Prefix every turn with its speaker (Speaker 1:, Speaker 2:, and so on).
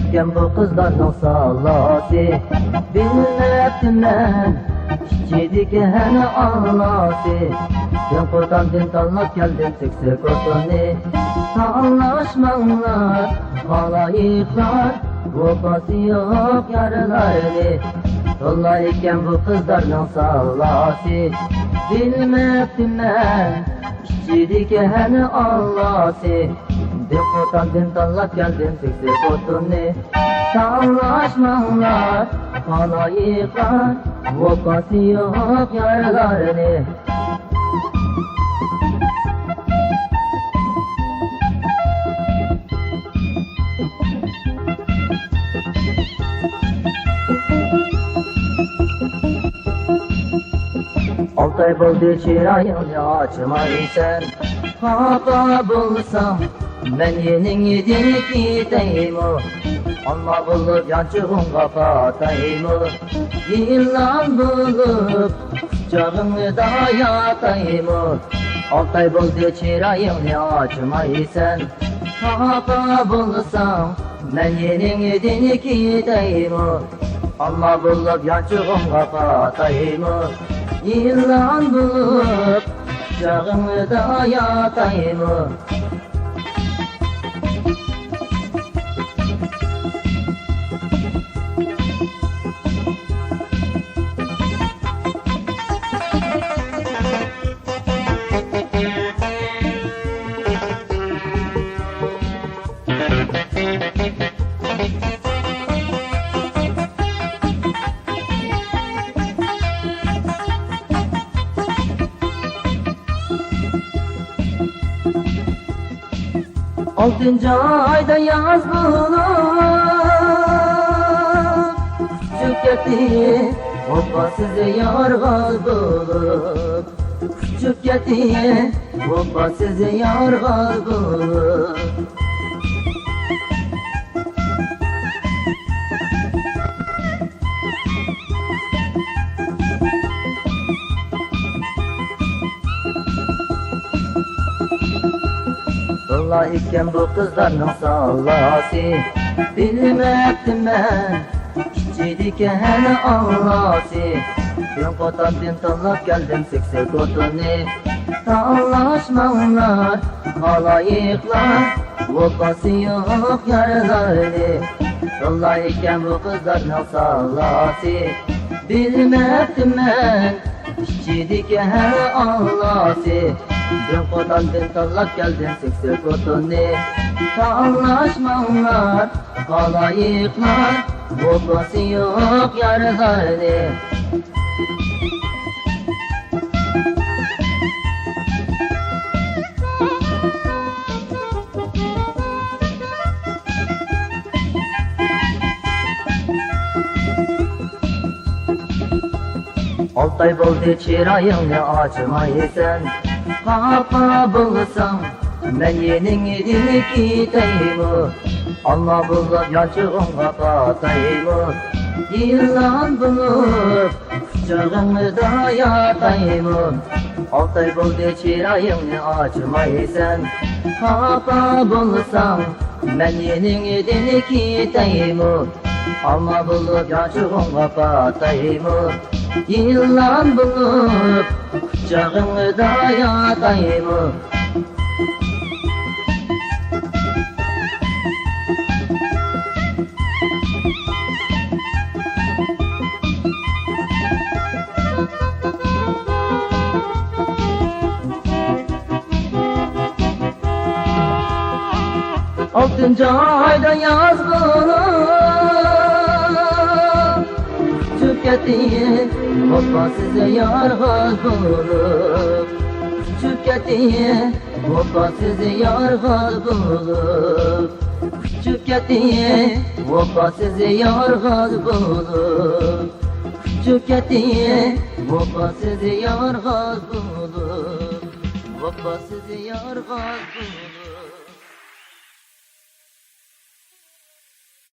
Speaker 1: ekan bu qizlarning sallasi. Bilmabman ichidagi hali Allah'si. Ben Kur'an'dan tanlap geldim sık otunu. Anlaşmanlar, halayıklar, vefası yok yarılarını. Dolayıken bu kızlarının sallası. Bilmektim ben içideki hali Allah'sı. Ben Kur'an'dan tanlap geldim sık otunu. Anlaşmanlar, halayıklar, vefası yok yarılarını. Altay buldu çırayını açmaysan. Hapa bulsam ben yenin yedini gideyim o. Ama bulup yançığın kapatayım o. Yılan bulup kucağını da yatayım o. Altay buldu çırayını açmaysan. Hapa bulsam ben yenin yedini gideyim o. Ama bulup yançığın kapatayım o. Yılan bulup kucağını da yatayım o. Altıncı ayda yaz bulup Küçük Vefasız yar gaz bulup Küçük yetiye Vefasız yar gaz bulup Dolayıken bu kızlarının sallası. Bilmektim ben içideki hali Allah'sı. Ben Kur'an'dan tanlap geldim sık otunu. Anlaşmanlar, halayıklar, vefası yok yarılarını. Dolayıken bu kızlarının sallası. Bilmektim ben içideki hali Allah'sı. Ben Kur'an'dan tanlap geldim sık otunu. Anlaşmanlar, halayıklar, vefası yok yarılarını. Altay buldu çırayını açmaysan. Hapa bulsam ben yenin yedini gideyim o. Ama bulup yançığın kapatayım o. Yılan bulup kucağını da yatayım o. Altay buldu çırayını açmaysan. Hapa bulsam ben yenin yedini gideyim o. Ama bulup yançığın kapatayım o. Yılan bulup kucağını da yatayım o. Altıncı ayda yaz bulup Tüketiye vefasız yar gaz bulup Tüketiye vefasız yar gaz bulup Tüketiye vefasız yar gaz bulup Tüketiye vefasız yar gaz bulup Vefasız yar gaz bulup